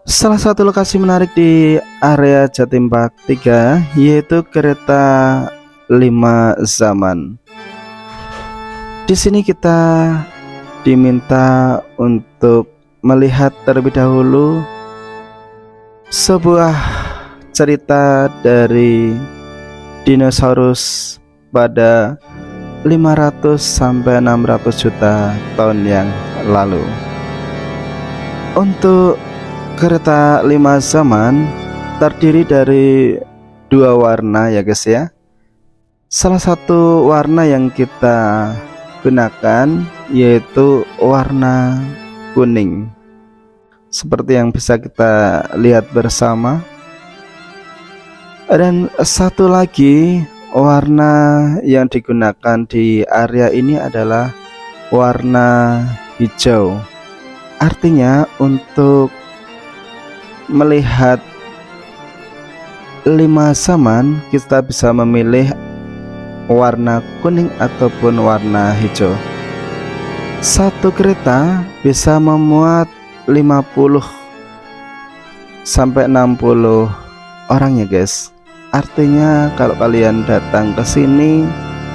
Salah satu lokasi menarik di area Jatim Park 3 yaitu kereta 5 zaman. Di sini kita diminta untuk melihat terlebih dahulu sebuah cerita dari dinosaurus pada 500 sampai 600 juta tahun yang lalu. Untuk kereta 5 zaman terdiri dari dua warna ya guys ya. Salah satu warna yang kita gunakan yaitu warna kuning, seperti yang bisa kita lihat bersama. Dan satu lagi warna yang digunakan di area ini adalah warna hijau. Artinya untuk melihat 5 zaman kita bisa memilih warna kuning ataupun warna hijau. Satu kereta bisa memuat 50 sampai 60 orang ya guys. Artinya kalau kalian datang ke sini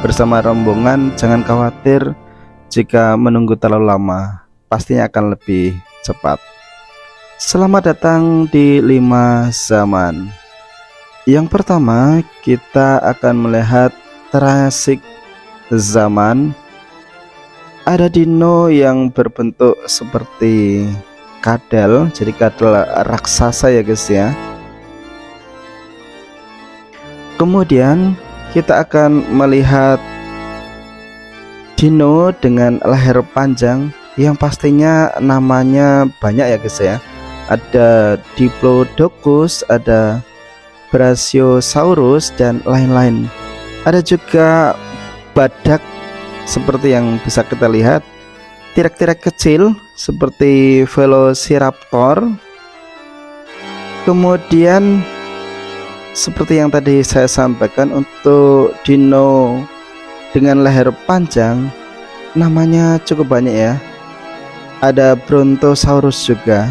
bersama rombongan, jangan khawatir jika menunggu terlalu lama, pastinya akan lebih cepat. Selamat datang di 5 zaman. Yang pertama kita akan melihat Triassic zaman. Ada dino yang berbentuk seperti kadal, jadi kadal raksasa ya guys ya. Kemudian kita akan melihat dino dengan leher panjang yang pastinya namanya banyak ya guys ya. Ada Diplodocus, ada Brachiosaurus dan lain-lain. Ada juga badak seperti yang bisa kita lihat, T-rex kecil seperti Velociraptor. Kemudian seperti yang tadi saya sampaikan, untuk dino dengan leher panjang namanya cukup banyak ya. Ada Brontosaurus juga.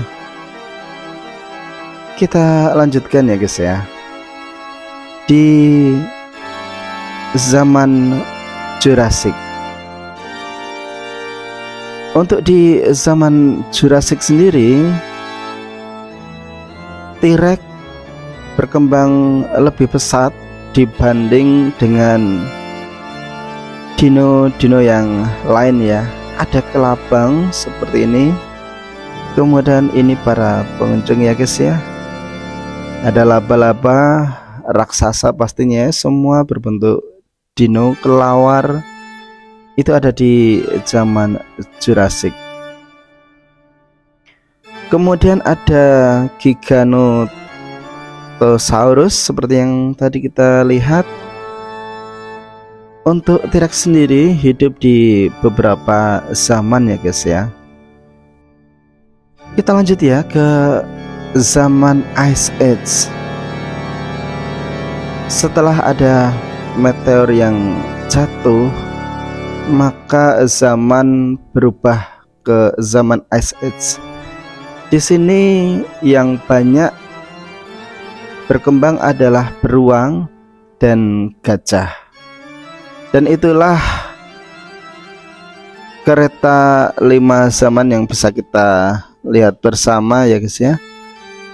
Kita lanjutkan ya guys ya. Di zaman Jurassic. Untuk di zaman Jurassic sendiri, T-rex berkembang lebih pesat dibanding dengan dino-dino yang lain ya. Ada kelabang seperti ini. Kemudian ini para pengunjung ya guys ya. Ada laba-laba raksasa pastinya, semua berbentuk dino kelawar. Itu ada di zaman Jurassic. Kemudian ada Giganotosaurus seperti yang tadi kita lihat. Untuk T-rex sendiri hidup di beberapa zaman ya guys ya. Kita lanjut ya ke zaman Ice Age. Setelah ada meteor yang jatuh, maka zaman berubah ke zaman Ice Age. Di sini yang banyak berkembang adalah beruang dan gajah. Dan itulah kereta 5 zaman yang bisa kita lihat bersama ya guys ya.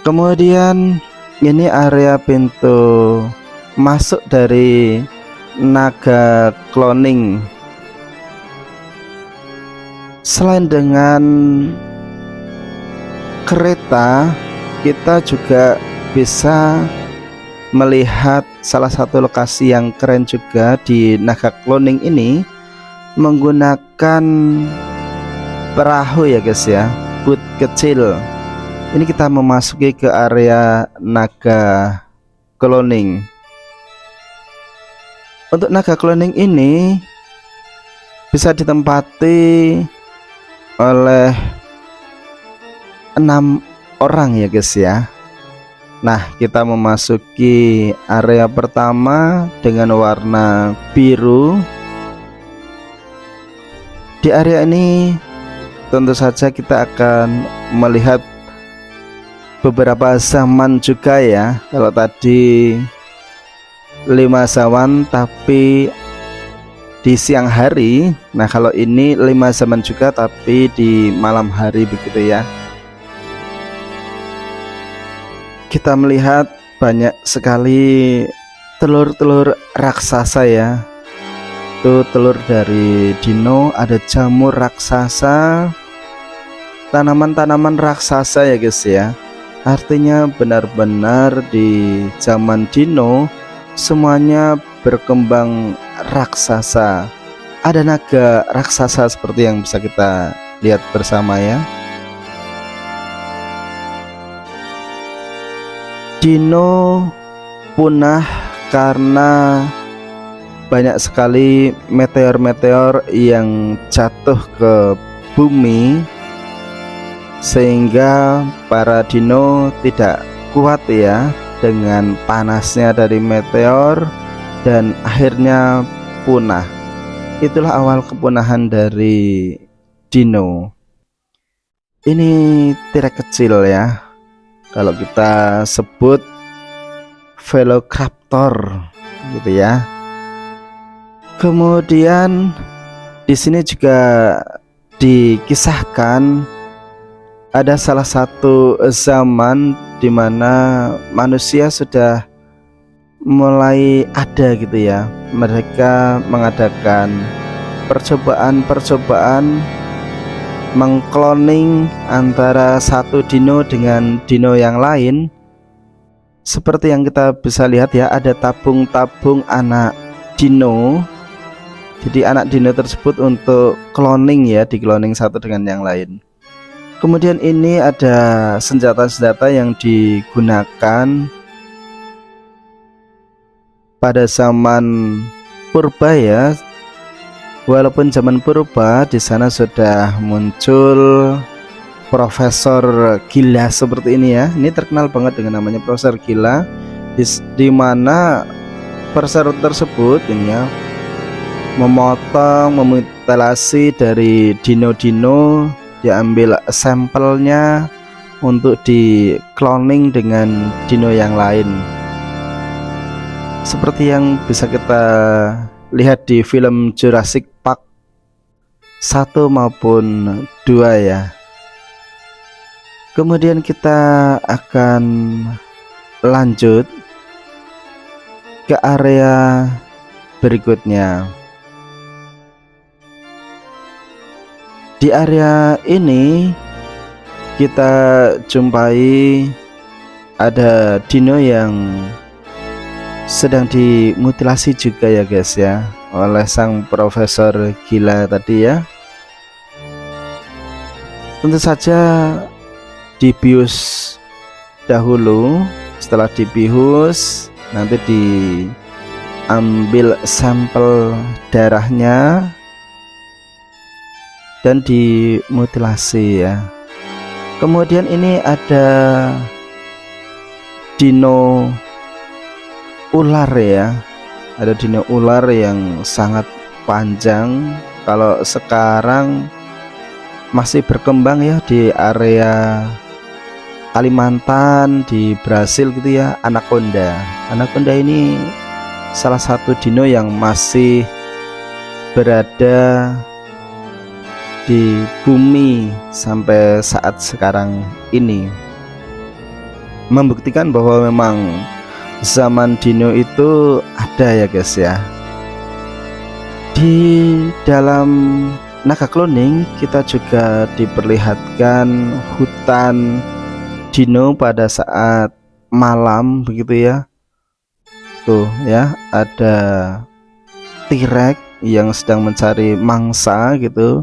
Kemudian ini area pintu masuk dari naga cloning. Selain dengan kereta, kita juga bisa melihat salah satu lokasi yang keren juga di naga cloning ini, menggunakan perahu ya guys ya, boot kecil. Ini kita memasuki ke area naga cloning. Untuk naga cloning ini bisa ditempati oleh 6 orang ya guys ya. Nah, kita memasuki area pertama dengan warna biru. Di area ini tentu saja kita akan melihat beberapa zaman juga ya. Kalau tadi 5 zaman tapi di siang hari. Nah kalau ini 5 zaman juga tapi di malam hari begitu ya. Kita melihat banyak sekali telur-telur raksasa ya. Itu telur dari dino, ada jamur raksasa, tanaman-tanaman raksasa ya guys ya. Artinya benar-benar di zaman dino semuanya berkembang raksasa. Ada naga raksasa seperti yang bisa kita lihat bersama ya. Dino punah karena banyak sekali meteor-meteor yang jatuh ke bumi, sehingga para dino tidak kuat ya dengan panasnya dari meteor dan akhirnya punah. Itulah awal kepunahan dari dino. Ini T-Rex kecil ya, kalau kita sebut Velociraptor gitu ya. Kemudian di sini juga dikisahkan ada salah satu zaman di mana manusia sudah mulai ada gitu ya. Mereka mengadakan percobaan mengkloning antara satu dino dengan dino yang lain. Seperti yang kita bisa lihat ya, ada tabung-tabung anak dino. Jadi anak dino tersebut untuk cloning ya, di-cloning satu dengan yang lain. Kemudian ini ada senjata-senjata yang digunakan pada zaman purba ya. Walaupun zaman purba di sana sudah muncul profesor gila seperti ini ya. Ini terkenal banget dengan namanya profesor gila, di mana profesor tersebut ini ya memotong, memutilasi dari dino-dino, diambil sampelnya untuk di cloning dengan dino yang lain, seperti yang bisa kita lihat di film Jurassic Park 1 maupun 2 ya. Kemudian kita akan lanjut ke area berikutnya. Di area ini kita jumpai ada dino yang sedang dimutilasi juga ya guys ya, oleh sang profesor gila tadi ya. Tentu saja dibius dahulu. Setelah dibius nanti diambil sampel darahnya dan dimutilasi ya. Kemudian ini ada dino ular ya, ada dino ular yang sangat panjang. Kalau sekarang masih berkembang ya di area Kalimantan, di Brasil gitu ya, anaconda. Anaconda ini salah satu dino yang masih berada di bumi sampai saat sekarang ini, membuktikan bahwa memang zaman dino itu ada ya guys ya. Di dalam naga cloning kita juga diperlihatkan hutan dino pada saat malam begitu ya. Tuh ya, ada T-Rex yang sedang mencari mangsa gitu.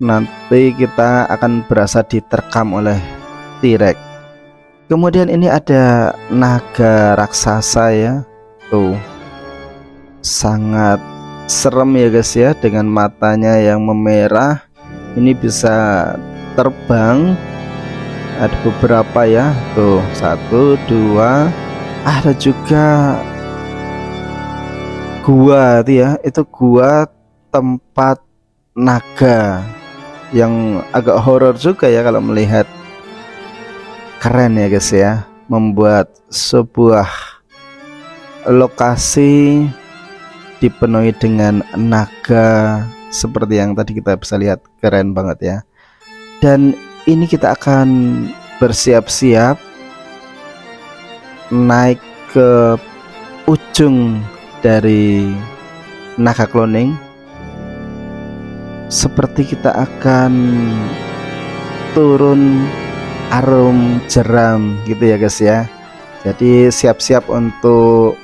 Nanti kita akan berasa diterkam oleh T-Rex. Kemudian ini ada naga raksasa ya. Tuh, sangat serem ya guys ya, dengan matanya yang memerah. Ini bisa terbang. Ada beberapa ya. Tuh, 1, 2. Ada juga gua itu ya. Itu gua tempat naga yang agak horor juga ya kalau melihat. keren ya guys ya, membuat sebuah lokasi dipenuhi dengan naga seperti yang tadi kita bisa lihat, keren banget ya. Dan ini kita akan bersiap-siap naik ke ujung dari naga cloning, seperti kita akan turun arum jeram gitu ya guys ya. Jadi siap-siap untuk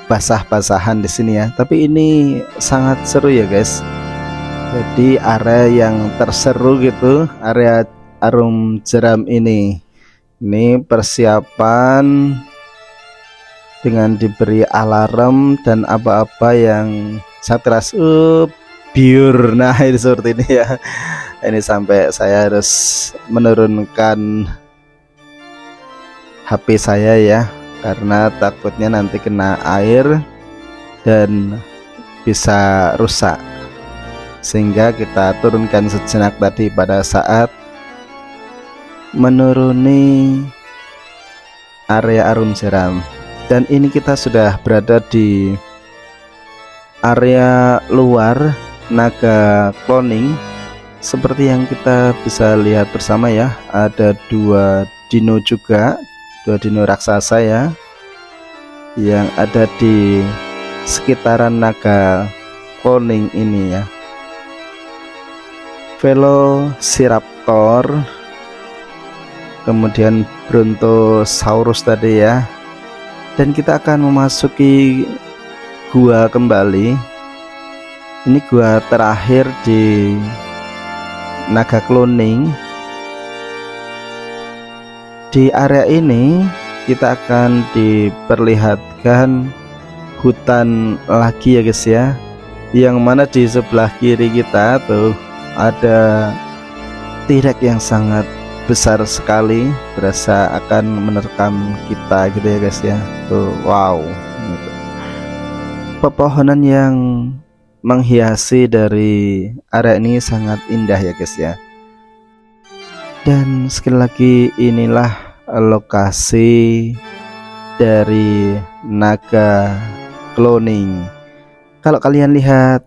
basah-basahan di sini ya. Tapi ini sangat seru ya guys. Jadi area yang terseru gitu, area arum jeram ini. Ini persiapan dengan diberi alarm dan apa-apa yang satras biur. Nah ini seperti ini ya. Ini sampai saya harus menurunkan HP saya ya, karena takutnya nanti kena air dan bisa rusak, sehingga kita turunkan sejenak tadi pada saat menuruni area arum jeram. Dan ini kita sudah berada di area luar naga cloning. Seperti yang kita bisa lihat bersama ya, ada dua dino juga, dua dino raksasa ya, yang ada di sekitaran naga cloning ini ya. Velociraptor, kemudian Brontosaurus tadi ya. Dan kita akan memasuki gua kembali. Ini gua terakhir di naga cloning. Di area ini kita akan diperlihatkan hutan lagi ya guys ya, yang mana di sebelah kiri kita tuh ada T-Rex yang sangat besar sekali, berasa akan menerkam kita gitu ya guys ya. Tuh wow, pepohonan yang menghiasi dari area ini sangat indah ya guys ya. Dan sekali lagi inilah lokasi dari naga cloning. Kalau kalian lihat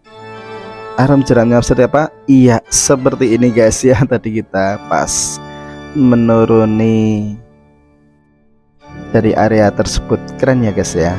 arum jeramnya seperti apa? Iya seperti ini guys ya. Tadi kita pas menuruni dari area tersebut, keren ya guys ya.